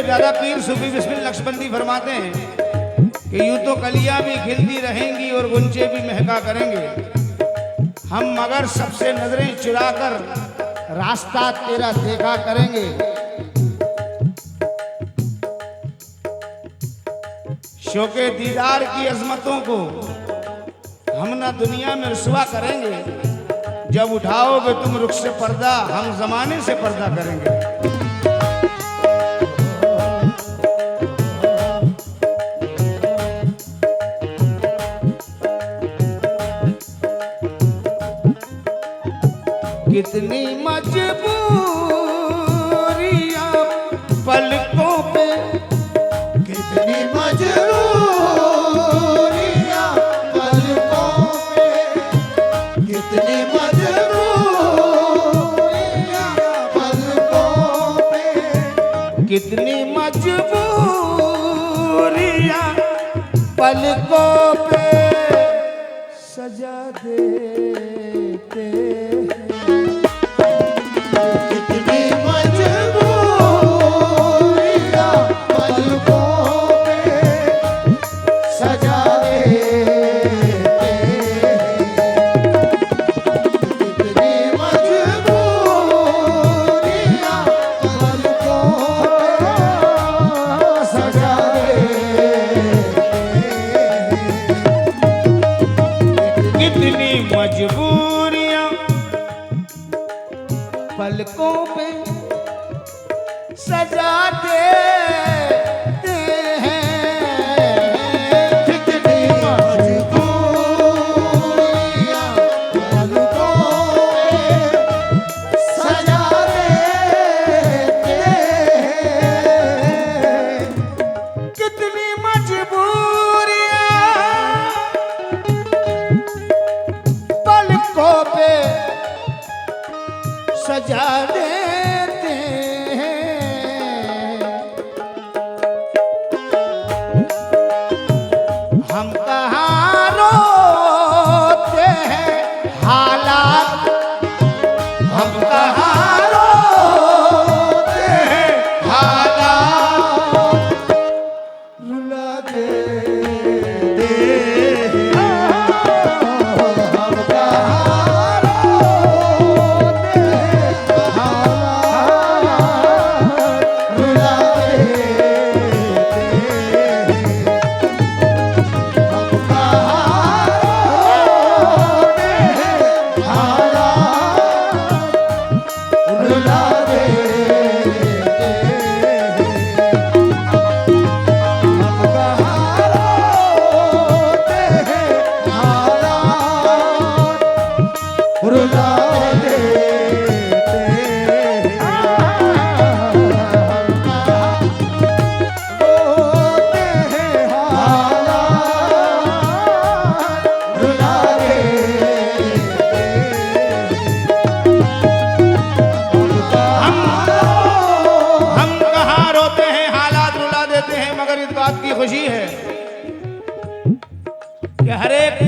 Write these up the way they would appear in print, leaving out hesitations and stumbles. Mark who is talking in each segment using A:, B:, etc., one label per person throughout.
A: दादा पीर सूफी बिस्मिल नक्शबंदी फरमाते हैं कि यूं तो कलियां भी खिलती रहेंगी और गुंचे भी महका करेंगे हम, मगर सबसे नजरें चुराकर रास्ता तेरा देखा करेंगे। शौके दीदार की अजमतों को हम ना दुनिया में रुसवा करेंगे, जब उठाओगे तुम रुख से पर्दा हम जमाने से पर्दा करेंगे। कितनी मजबूरियां पलकों पे,
B: कितनी मजबूरियां पलकों पे, कितनी मजबूरियां पलकों पे,
A: कितनी मजबूरियां पलकों पे सजा देते हैं।
B: कितनी मजबूरियां पलकों पे सजा देते हैं। कितनी मजबूरियां पलकों पे सजा देते हैं।
A: कितनी मजबूरियां पलकों पे सजा देते हैं।
B: कितनी मजबूरियां पलकों पे सजा देते हैं।
A: कितनी मजबूरियां पलकों पे सजा देते हैं। हम कहाँ रोते हैं हालात, हम कहाँ रोते हैं हालात
B: रुला देते हैं। हम कहाँ रोते हैं हालात रुला देते हैं। हम कहाँ रोते हैं हालात रुला देते
A: हम कहाँ रोते हैं हालात रुला देते हैं, मगर इस बात की खुशी है कि हर एक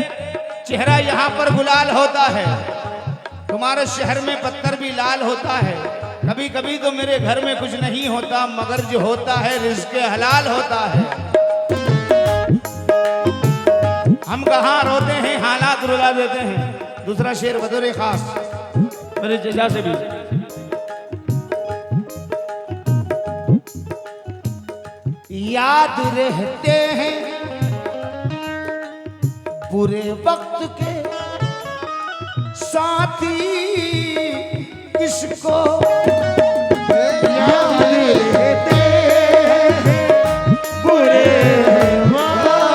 A: चेहरा यहाँ पर गुलाल होता है। तुम्हारे शहर में पत्थर भी लाल होता है। कभी कभी तो मेरे घर में कुछ नहीं होता, मगर जो होता है रिज़्क़ हलाल होता है। हम कहाँ रोते हैं हालात रुला देते हैं। दूसरा शेर बतौर खास मेरे जजा से भी। याद रहते हैं बुरे वक्त के साथी किसको,
B: याद रहते हैं बुरे वक्त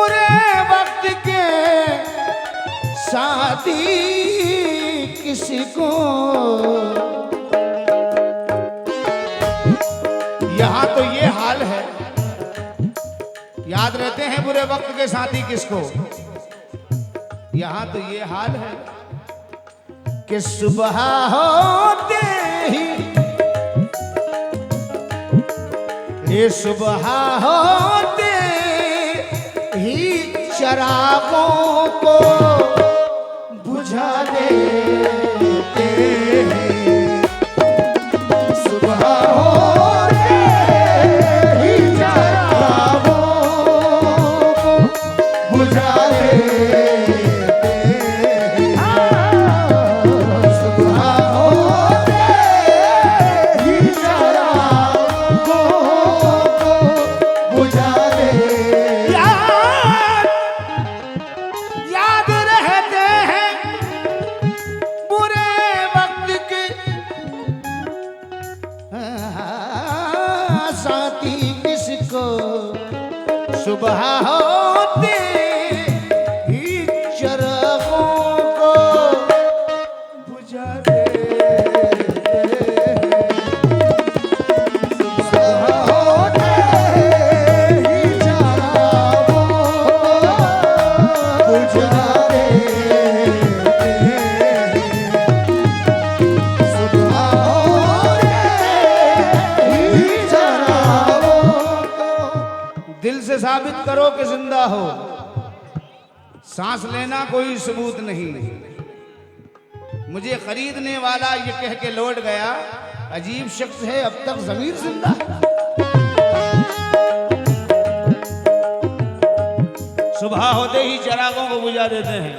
A: बुरे वक्त के साथी किसको, यहां तो ये हाल है, याद रहते हैं बुरे वक्त के साथी किसको। यहां तो ये हाल है कि सुबह होते ही, ये सुबह होते ही चरागों को बुझा देते हैं। सुबह होते ही चरागों को बुझा देते हैं। सुबह होते ही चरागों को बुझा देते हैं। याद रहते हैं बुरे वक्त के साथी किसको, सुबह होते ही चरागों को बुझा देते हैं। सुबह होते ही चरागों को बुझा देते हैं। सुबह होते ही चरागों को। दिल से साबित करो कि जिंदा हो, सांस लेना कोई सबूत नहीं। मुझे खरीदने वाला ये कह के लौट गया, अजीब शख्स है अब तक जमीर जिंदा है। सुबह होते ही चरागों को बुझा देते हैं।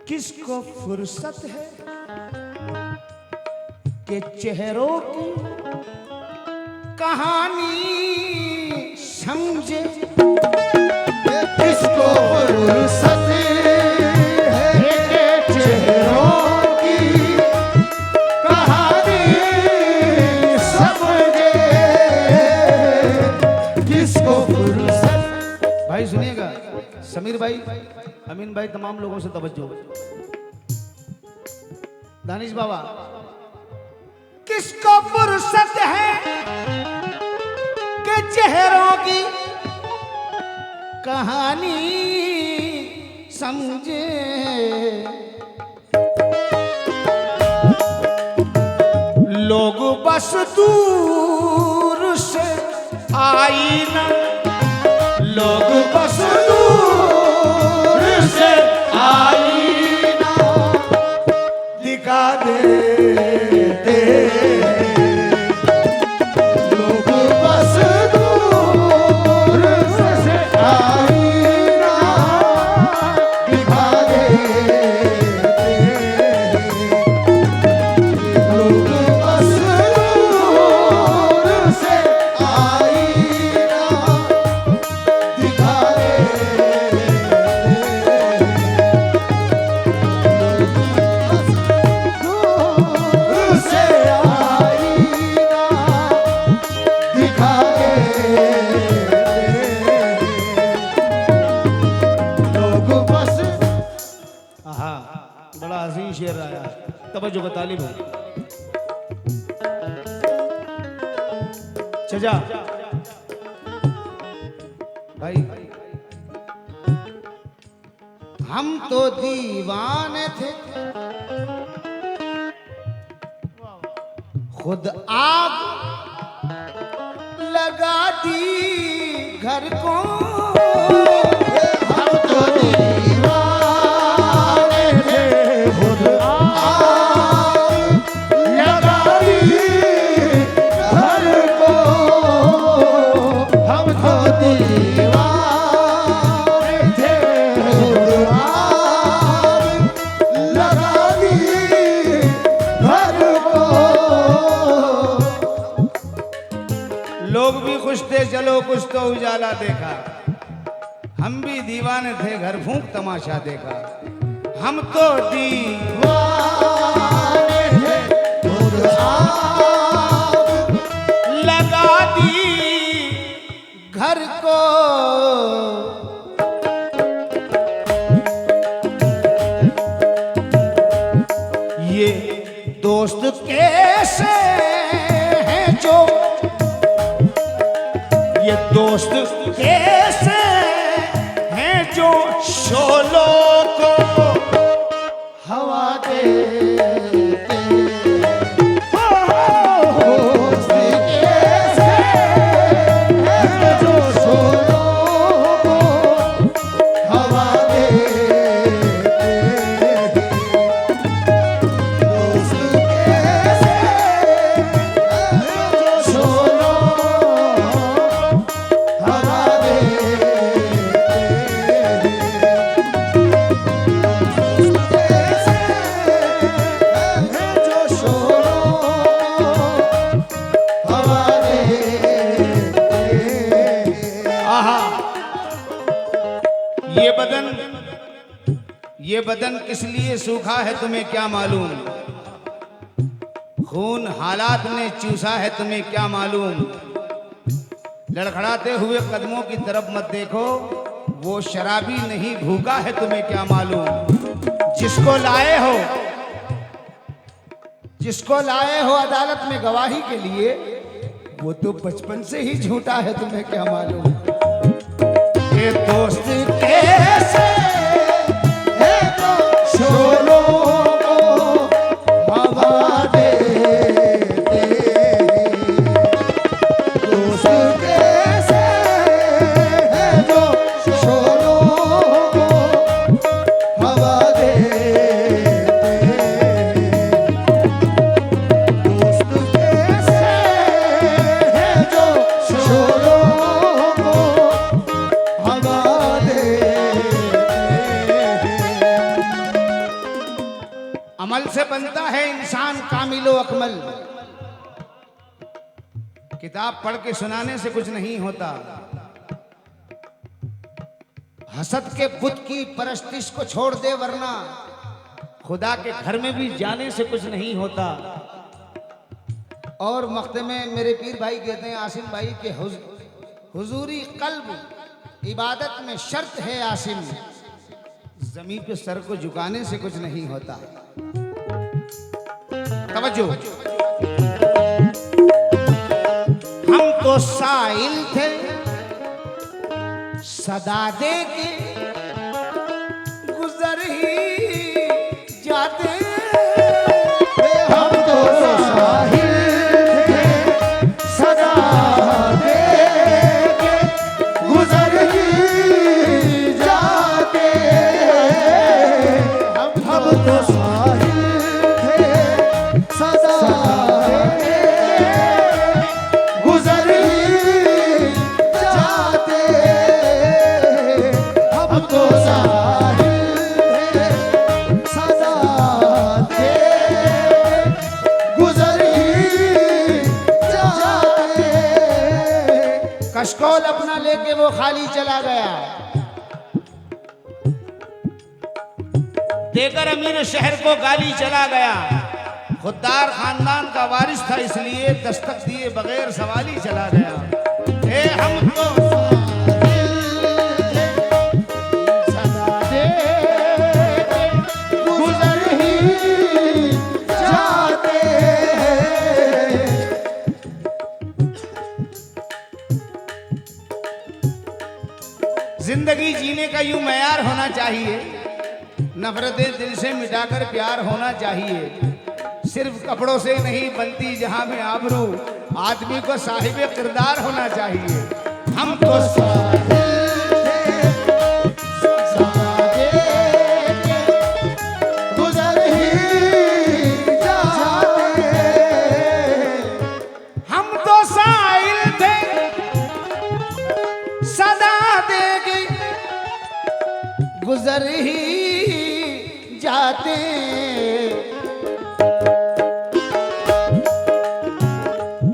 A: किसको फुर्सत है कि चेहरों की कहानी समझे,
B: किसको फुर्सत है कि चेहरों की कहानी समझे। किसको फुर्सत।
A: भाई सुनिएगा, समीर भाई, अमीन भाई, तमाम लोगों से तवज्जो। दानिश बाबा, किसको फुर्सत है कि चेहरों की कहानी समझे। लोग बस दूर से आईना, लोग बस दूर से आईना दिखा देते हैं।
B: लोग बस दूर से आईना दिखा देते हैं। लोग बस दूर से आईना दिखा देते हैं। दूर से आईना दिखा देते हैं। लोग बस।
A: हाँ, बड़ा हसीन शेर आया, तवज्जो का तालिब है। चजा भाई, हम तो दीवाने थे, खुद आग लगा दी घर को।
B: हम तो दीवाने थे, खुद आग लगा दी घर को। हम तो दीवाने थे, खुद आग लगा दी घर को।
A: लोग भी खुश थे, चलो कुछ तो उजाला देखा। हम भी दीवाने थे, घर फूंक तमाशा देखा। हम तो
B: दीवाने थे, खुद आग
A: लगा दी घर को। ये दोस्त कैसे हैं जो, ये दोस्त कैसे हैं जो शोलों को
B: हवा देते दोस्त कैसे हैं जो शोलों को हवा देते दोस्त कैसे हैं जो शोलों हवा देते
A: ये बदन किस लिए सूखा है तुम्हें क्या मालूम, खून हालात ने चूसा है तुम्हें क्या मालूम। लड़खड़ाते हुए कदमों की तरफ मत देखो, वो शराबी नहीं भूखा है तुम्हें क्या मालूम। जिसको लाए हो अदालत में गवाही के लिए, वो तो बचपन से ही झूठा है तुम्हें क्या मालूम। ये दोस्त कैसे
B: है तो शोलों को हवा देते दोस्त कैसे है जो शोलों को हवा देते दोस्त कैसे है जो शोलों को हवा देते।
A: अमल से बनता है इंसान कामिलो अकमल। किताब पढ़ के सुनाने से कुछ नहीं होता, हसद के बुत की परस्तिश को छोड़ दे, वरना खुदा के घर में भी जाने से कुछ नहीं होता। और मख्ते में मेरे पीर भाई कहते हैं आसिम भाई के हुजूरी कल्ब इबादत में शर्त है आसिम, जमीन पे सर को झुकाने से कुछ नहीं होता। तवज्जो, हम तो साइल थे सदा दे के गुजर ही जाते,
B: हम तो साहिल थे सदा देके गुजर ही जाते हम तो साहिल थे सदा देके गुजर ही जाते हम तो साहिल थे सदा देके गुजर ही जाते।
A: कशकोल अपना लेके वो खाली चला गया, देकर अमीर शहर को गाली चला गया। खुददार खानदान का वारिस था इसलिए दस्तक दिए बगैर सवाली चला गया। ए हम तो
B: सदा देके गुजर ही जाते
A: जिंदगी जीने का यूं मयार होना चाहिए, नफरतें दिल से मिटाकर प्यार होना चाहिए। सिर्फ कपड़ों से नहीं बनती जहां में आबरू, आदमी को साहिब किरदार होना चाहिए। हम तो
B: साहिल थे सदा देके गुजर ही जाते
A: हम तो साहिल थे सदा देगी गुजर ही जाते।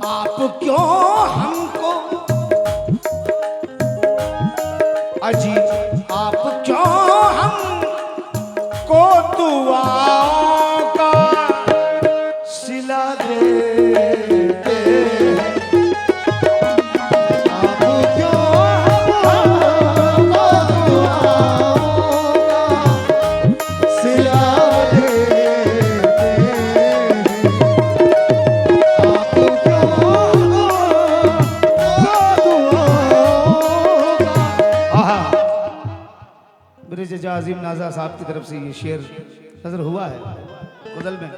A: आप क्यों हमको अजीब, आप क्यों हमको दुआओं का सिला देते।
B: आप क्यों
A: मेरे चचा अजीम नाजा साहब की तरफ से ये शेर नजर हुआ है गजल में।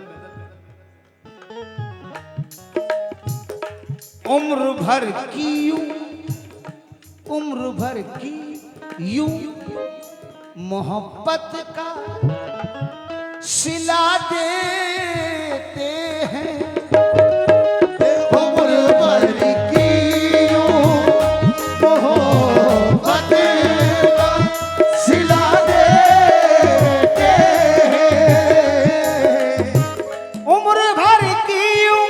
A: उम्र भर की यूं, उम्र भर की यूं मोहब्बत का सिला देते हैं।
B: उम्र भर की यूं मोहब्बत का सिला देते हैं।
A: उम्र भर की यूं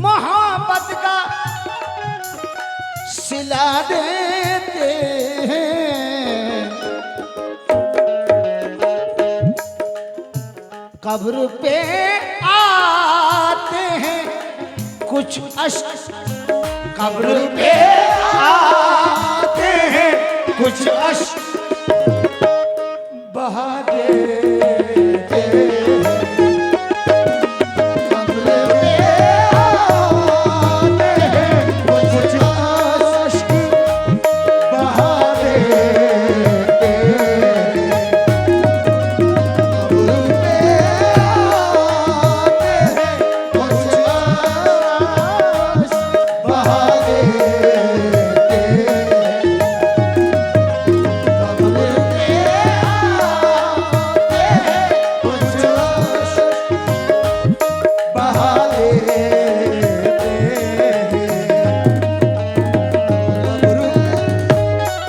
A: मोहब्बत का सिला देते हैं। कब्र पे आते हैं कुछ अश्क, कब्र पे आते हैं कुछ अश्क बहा देते हैं।
B: कब्र पे आते हैं कुछ अश्क बहा देते हैं। कब्र पे आते हैं कुछ अश्क बहा देते हैं। कब्र पे आते हैं कुछ अश्क बहा देते हैं। कब्र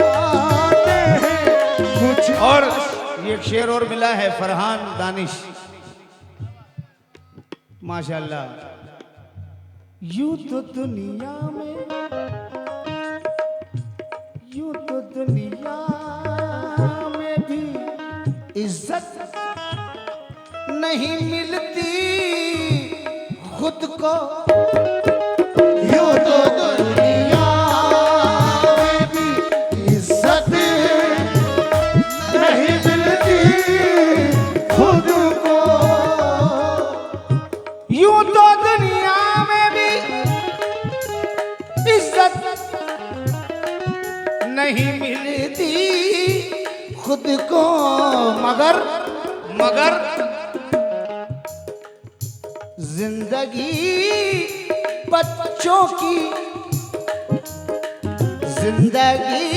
B: आते हैं कुछ
A: और ये एक शेर और मिला है फरहान दानिश, माशाल्लाह। यूं तो दुनिया में, यूं तो दुनिया में भी इज्जत नहीं मिलती खुद को।
B: यूं तो दुनिया में भी इज्जत नहीं मिलती खुद को।
A: यूं तो दुनिया में भी इज्जत नहीं मिलती खुद को, मगर मगर जिंदगी बच्चों की, जिंदगी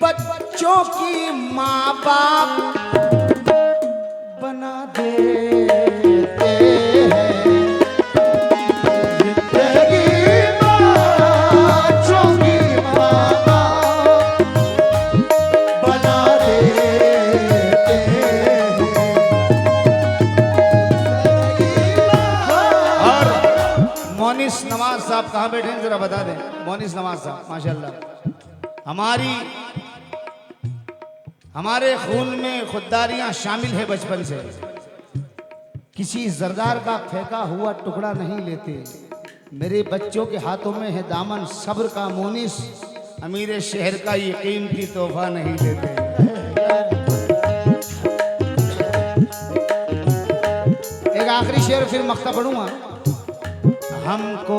A: बच्चों की माँ बाप बना देते हैं।
B: जिंदगी बच्चों की माँ बाप बना देते हैं।
A: और मोनिस नवाज साहब कहाँ बैठे हैं जरा बता दें। मोनिस नवाज साहब माशाल्लाह, हमारे खून में खुददारियां शामिल है बचपन से। किसी जरदार का फेंका हुआ टुकड़ा नहीं लेते। मेरे बच्चों के हाथों में है दामन सब्र का मोनिस, अमीर शहर का ये कीमती तोहफा नहीं लेते। एक आखिरी शेर फिर मक्ता पढ़ूंगा। हमको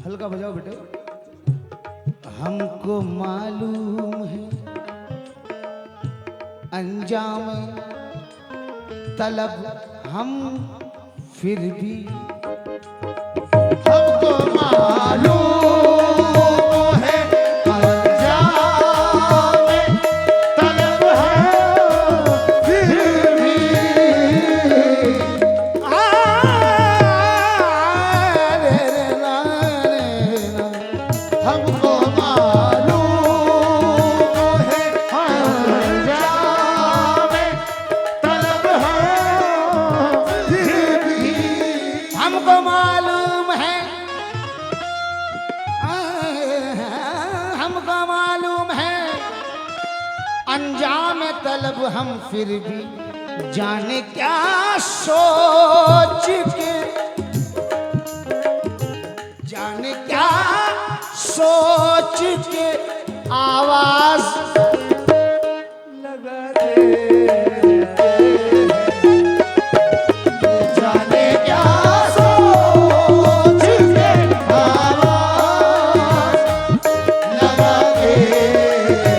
A: हल्का बजाओ बेटे। हमको मालूम है अंजाम तलब हम फिर भी,
B: हमको मालूम है अंजाम तलब है फिर भी। हमको मालूम है अंजाम तलब है फिर भी।
A: हमको मालूम है, हमको मालूम है अंजाम तलब हम फिर भी, जाने क्या सोच के, जाने क्या सोच के आवाज लगा देते हैं।
B: जाने क्या सोच के आवाज लगा देते हैं।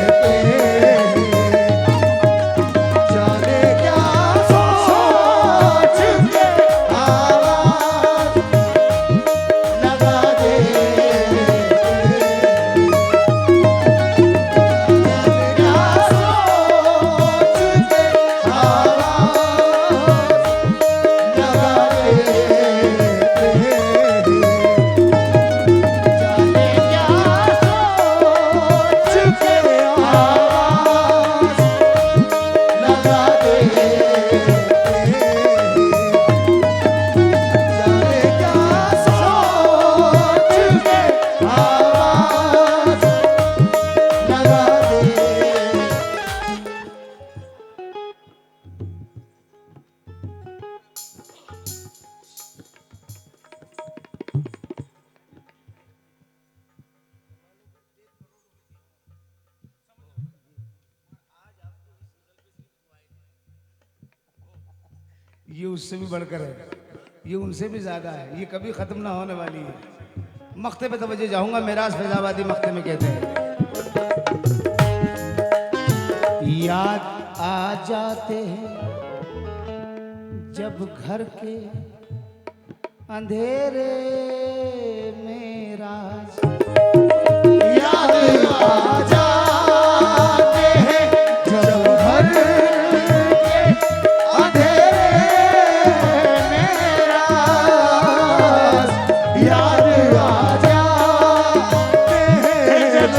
A: ये उससे भी बढ़कर है, ये उनसे भी ज्यादा है, ये कभी खत्म ना होने वाली है। मख्ते पे तवज्जो जाऊंगा, मेराज फैजाबादी मख्ते में कहते हैं, याद आ जाते हैं जब घर के अंधेरे में राज,
B: याद आ जाते हैं जब घर के अंधेरे में राज, याद आ जाते हैं जब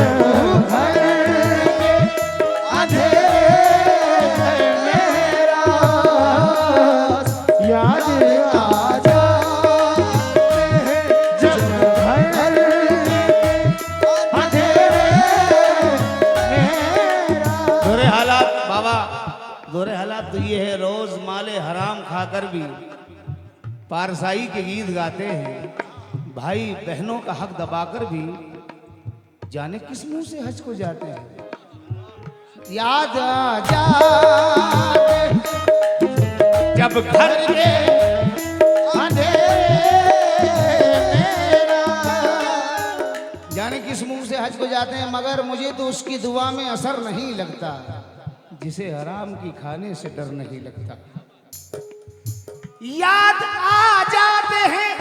B: घर के अंधेरे में राज, याद आ जाते हैं जब घर
A: दोरे हालात बाबा, दोरे हालात तो ये है, रोज माले हराम खाकर भी पारसाई के गीत गाते हैं, भाई बहनों का हक दबाकर भी जाने किस मुंह से हज को जाते हैं। याद आ जाते जब घर के जाने किस मुंह से हज को जाते हैं, मगर मुझे तो उसकी दुआ में असर नहीं लगता जिसे हराम की खाने से डर नहीं लगता। याद आ जाते हैं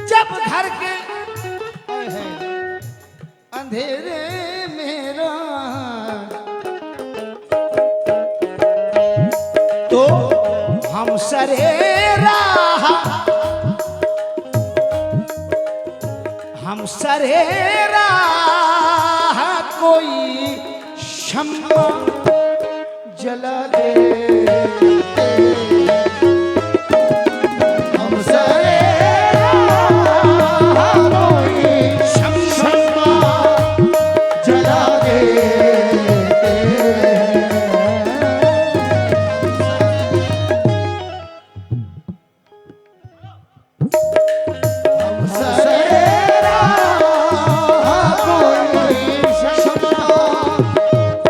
A: जब घर के अंधेरे में रात, तो हम सरे राह, हम सरे राह कोई शम्मा जला दे,
B: हम सरे राह कोई शम्मा जला देते हैं। हम सरे राह कोई शम्मा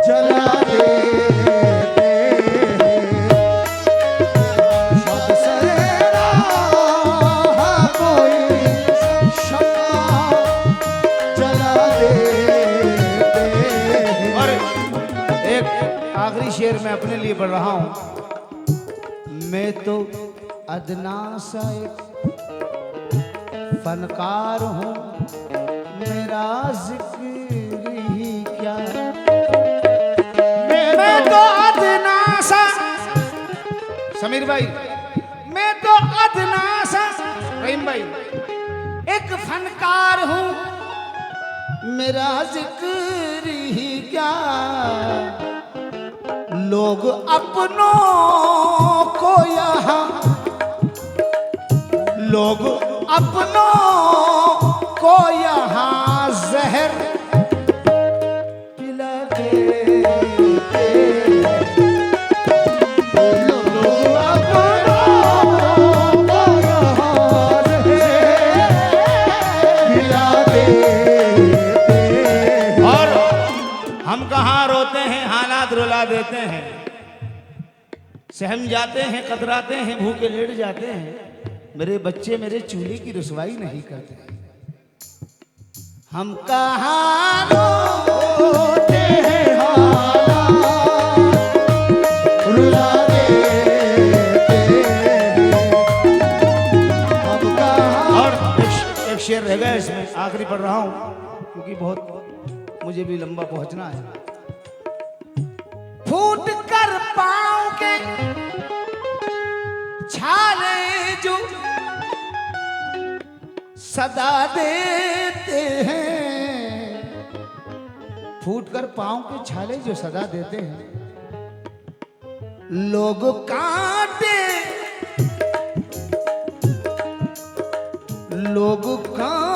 B: जला देते हैं। हम सरे राह कोई शम्मा जला देते हैं।
A: और एक आखिरी शेर मैं अपने लिए पढ़ रहा हूं। मैं तो अदना सा एक फनकार हूं, मेरा जिक्र ही क्या, मैं तो अदना सा, समीर भाई, मैं तो अदना सा, रहीम भाई, एक फनकार हूं, मेरा जिक्र ही क्या, लोग अपनों को यहाँ, लोग अपनों को यहाँ जहर पिला देते,
B: लोग अपनों को यहाँ खिला देते हैं।
A: और हम कहाँ रोते हैं, हालात रुला देते हैं, सहम जाते हैं, कतराते हैं, भूखे लेट जाते हैं, मेरे बच्चे मेरे चूल्हे की रसवाई नहीं करते। हम कहाँ
B: रोते हैं हालात रुला देते हैं। अब कहाँ
A: और एक शेर रह गया इसमें, आखिरी पढ़ रहा हूं क्योंकि बहुत मुझे भी लंबा पहुंचना है। फूट कर पाँव के छाले जो सदा देते हैं, फूट कर पाँव के छाले जो सदा देते हैं, लोग कांटे, लोग कांटे